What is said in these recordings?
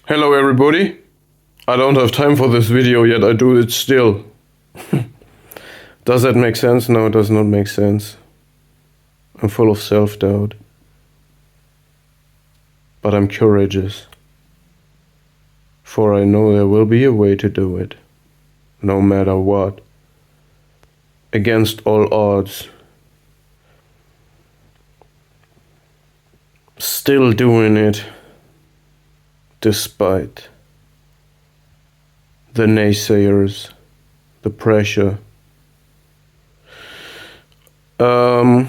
Hello everybody. I don't have time for this video yet, I do it still. Does that make sense? No, it does not make sense. I'm full of self-doubt. But I'm courageous. For I know there will be a way to do it. No matter what. Against all odds. Still doing it. Despite the naysayers, the pressure. I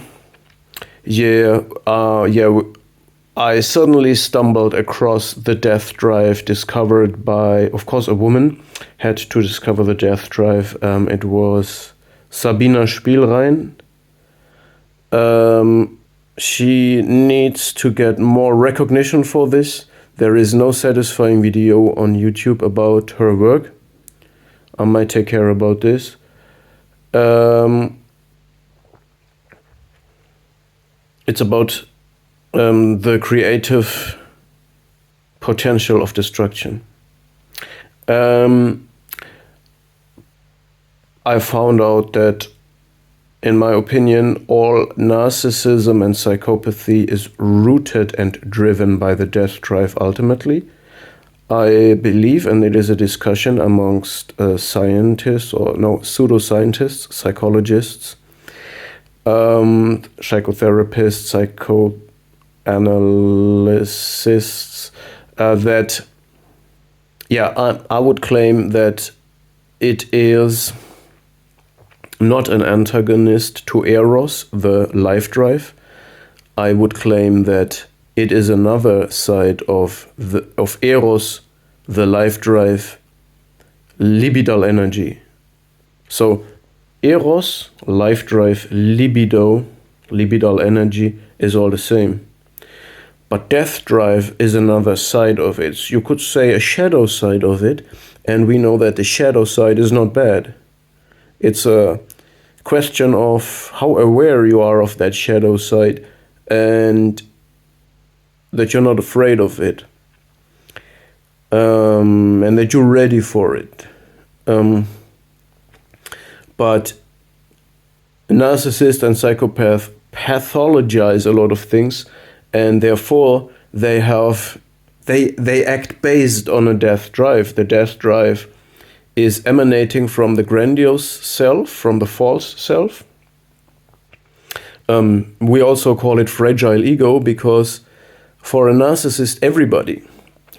suddenly stumbled across the death drive discovered by, of course, a woman had to discover the death drive. It was Sabina Spielrein. She needs to get more recognition for this. There is no satisfying video on YouTube about her work. I might take care about this. It's about the creative potential of destruction. I found out that, in my opinion, all narcissism and psychopathy is rooted and driven by the death drive ultimately. I believe, and it is a discussion amongst scientists, pseudoscientists, psychologists, psychotherapists, psychoanalysts, I would claim that it is not an antagonist to Eros, the life drive. I would claim that it is another side of Eros, the life drive, libidal energy. So Eros, life drive, libidal energy is all the same. But death drive is another side of it. You could say a shadow side of it, and we know that the shadow side is not bad. It's a question of how aware you are of that shadow side and that you're not afraid of it, and that you're ready for it. But narcissists and psychopaths pathologize a lot of things, and therefore they act based on a death drive. The death drive is emanating from the grandiose self, from the false self. We also call it fragile ego because for a narcissist, everybody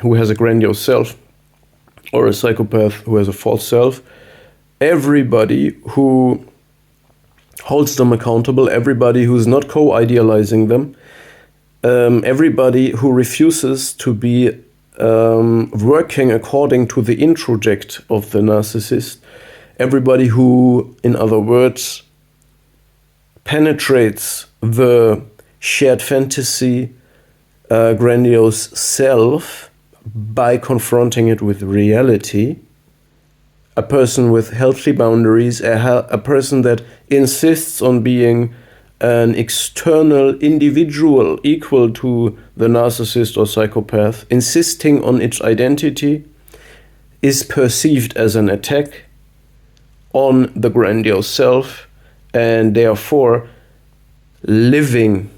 who has a grandiose self or a psychopath who has a false self, everybody who holds them accountable, everybody who's not co-idealizing them, everybody who refuses to be working according to the introject of the narcissist, everybody who, in other words, penetrates the shared fantasy, grandiose self by confronting it with reality, a person with healthy boundaries, a person that insists on being an external individual equal to the narcissist or psychopath, insisting on its identity, is perceived as an attack on the grandiose self, and therefore living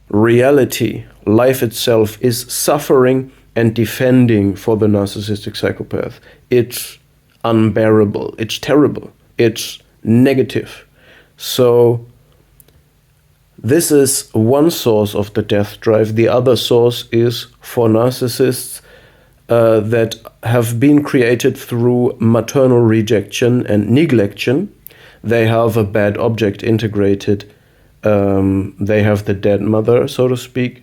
reality, life itself, is suffering and defending for the narcissistic psychopath. It's unbearable, it's terrible, it's negative. So this is one source of the death drive. The other source is for narcissists that have been created through maternal rejection and neglection. They have a bad object integrated. They have the dead mother, so to speak,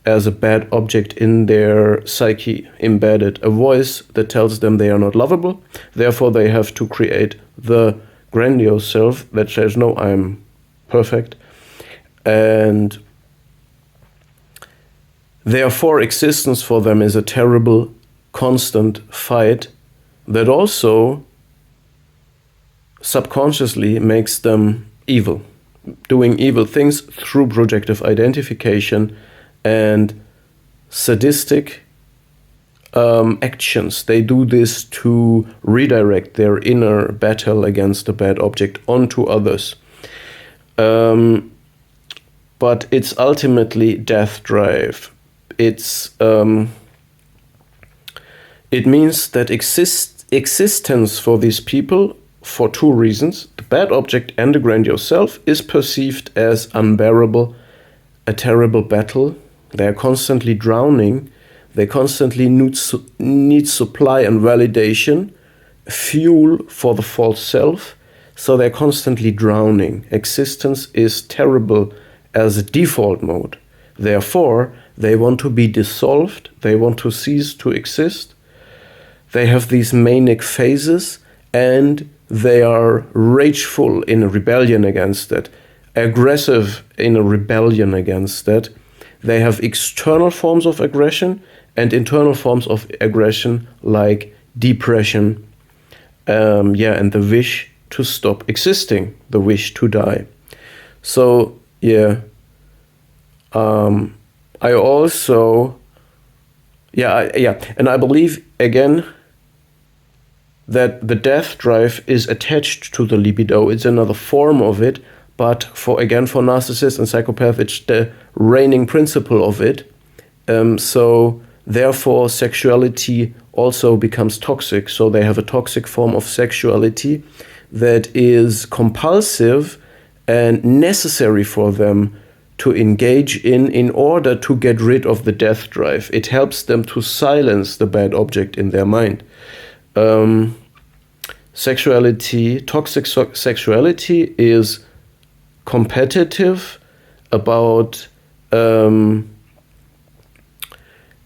as a bad object in their psyche, embedded, a voice that tells them they are not lovable. Therefore, they have to create the grandiose self that says, no, I'm perfect. And therefore, existence for them is a terrible, constant fight that also subconsciously makes them evil, doing evil things through projective identification and sadistic actions. They do this to redirect their inner battle against the bad object onto others. But it's ultimately death drive. It means that existence for these people, for two reasons, the bad object and the grandiose self, is perceived as unbearable, a terrible battle. They are constantly drowning. They constantly need supply and validation, fuel for the false self. So they're constantly drowning. Existence is terrible as a default mode. Therefore, they want to be dissolved. They want to cease to exist. They have these manic phases, and they are rageful in a rebellion against it, aggressive in a rebellion against it. They have external forms of aggression and internal forms of aggression like depression, and the wish to stop existing, the wish to die. So, I also, and I believe, again, that the death drive is attached to the libido. It's another form of it, but for narcissists and psychopaths, it's the reigning principle of it. So therefore, sexuality also becomes toxic. So they have a toxic form of sexuality that is compulsive and necessary for them to engage in order to get rid of the death drive. It helps them to silence the bad object in their mind. Toxic sexuality is competitive, about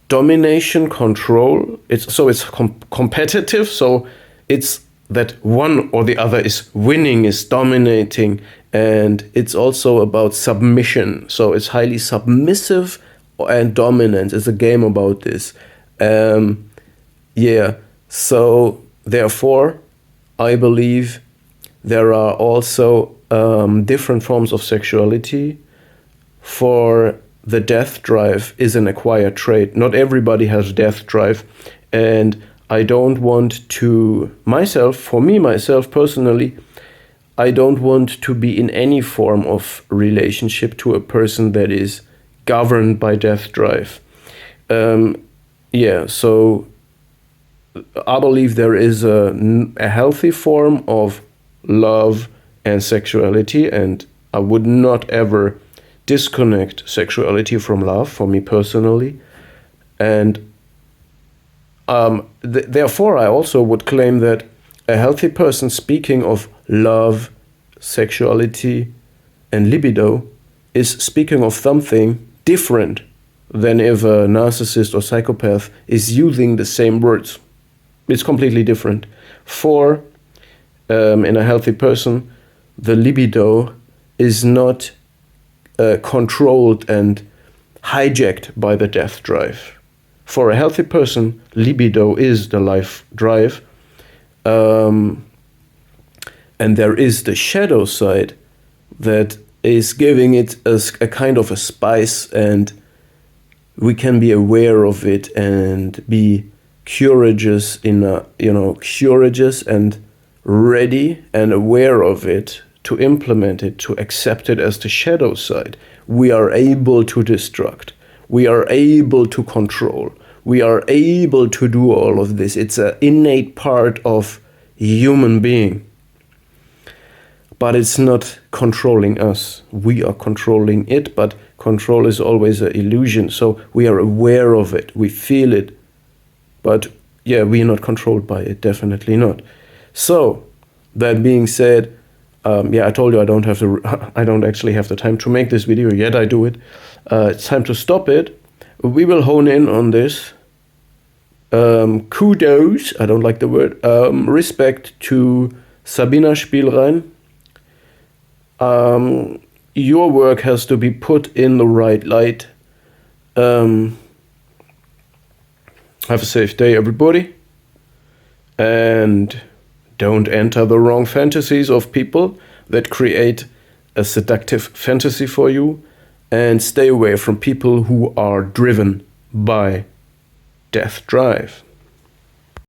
domination, control. It's competitive, so it's that one or the other is winning, is dominating, and it's also about submission. So it's highly submissive and dominant. It's a game about this. So therefore, I believe there are also different forms of sexuality. For the death drive is an acquired trait. Not everybody has death drive, and I don't want to, for myself personally, I don't want to be in any form of relationship to a person that is governed by death drive. So I believe there is a healthy form of love and sexuality, and I would not ever disconnect sexuality from love, for me personally. And therefore, I also would claim that a healthy person speaking of love, sexuality, and libido is speaking of something different than if a narcissist or psychopath is using the same words. It's completely different. For in a healthy person, the libido is not controlled and hijacked by the death drive. For a healthy person, libido is the life drive. And there is the shadow side that is giving it a kind of a spice, and we can be aware of it and be courageous courageous and ready and aware of it, to implement it, to accept it as the shadow side. We are able to destruct. We are able to control. We are able to do all of this. It's an innate part of human being. But it's not controlling us. We are controlling it, but control is always an illusion. So we are aware of it. We feel it. But we are not controlled by it. Definitely not. So, that being said, I told you I don't actually have the time to make this video, yet I do it. It's time to stop it. We will hone in on this. Kudos, I don't like the word, respect to Sabina Spielrein. Your work has to be put in the right light. Have a safe day, everybody. And don't enter the wrong fantasies of people that create a seductive fantasy for you. And stay away from people who are driven by death drive.